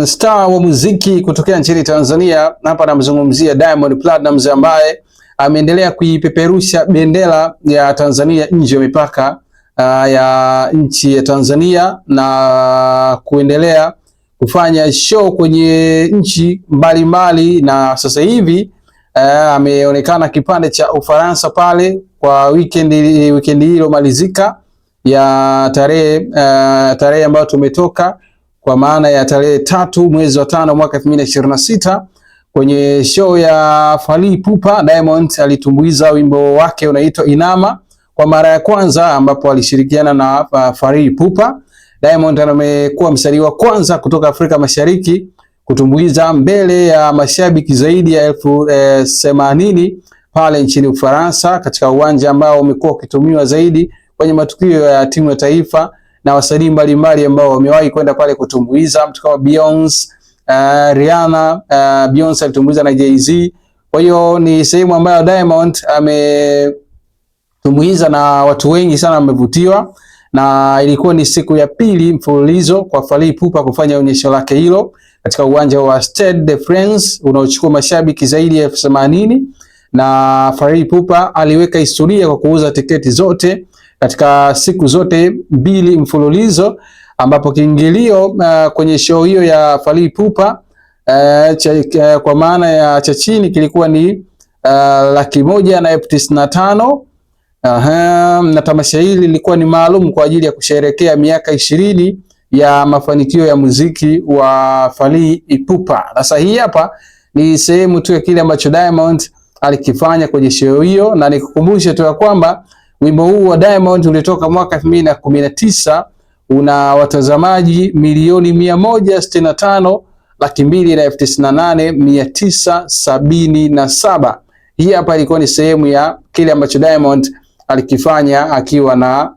star wa muziki kutokea nchini Tanzania. Hapa namzungumzia Diamond Platnumz ambaye ameendelea kuipeperusha bendera ya Tanzania nje ya mipaka ya nchi ya Tanzania na kuendelea kufanya show kwenye nchi mbalimbali, na sasa hivi ameonekana kipande cha Ufaransa pale kwa weekend hilo malizika ya tarehe ambayo tumetoka, kwa maana ya tarehe 3 mwezi wa 5 mwaka 2026 kwenye show ya Fally Ipupa. Diamond alitumbuiza wimbo wake unaitwa Inama kwa mara ya kwanza, ambapo alishirikiana na Fally Ipupa. Diamond amekuwa msanii wa kwanza kutoka Afrika Mashariki kutumbuiza mbele ya mashabiki zaidi ya 80,000 pale nchini Ufaransa, katika uwanja ambao umekuwa ukitumiwa zaidi kwenye matukio ya timu ya taifa na wasanii mbalimbali ambao wamewahi kwenda pale kutumbuiza, mtu kama Beyonce, Rihanna. Beyonce alitumbuiza na Jay-Z. Kwa hiyo ni sehemu ambayo Diamond ametumbuiza na watu wengi sana wamevutiwa, na ilikuwa ni siku ya pili mfululizo kwa Fally Ipupa kufanya onyesho lake hilo katika uwanja wa Stade de France unaochukua mashabiki zaidi ya 80,000, na Fally Ipupa aliweka historia kwa kuuza tiketi zote katika siku zote mbili mfululizo, ambapo kiingilio kwenye show hiyo ya Fally Ipupa kwa maana ya cha chini kilikuwa ni 195,000. Na tamasha hili lilikuwa ni maalum kwa ajili ya kusherehekea miaka 20 ya mafanikio ya muziki wa Fally Ipupa. Sasa hii hapa ni sehemu tu ya kile ambacho Diamond alikifanya kwenye show hiyo, na nikukumbushe tu ya kwamba wimbo huu wa Diamond ulitoka mwaka 2019, una watazamaji milioni 165,298,977. Hii hapa ilikuwa ni sehemu ya kile ambacho Diamond alikifanya akiwa na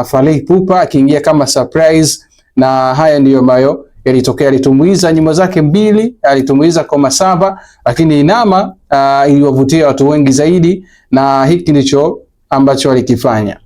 Fally Ipupa akiingia kama surprise, na haya ndiyo ambayo yalitokea. Alitumbuiza nyimbo zake mbili, alitumbuiza Koma Saba, lakini Inama iliwavutia watu wengi zaidi, na hiki ndicho ambacho alikifanya.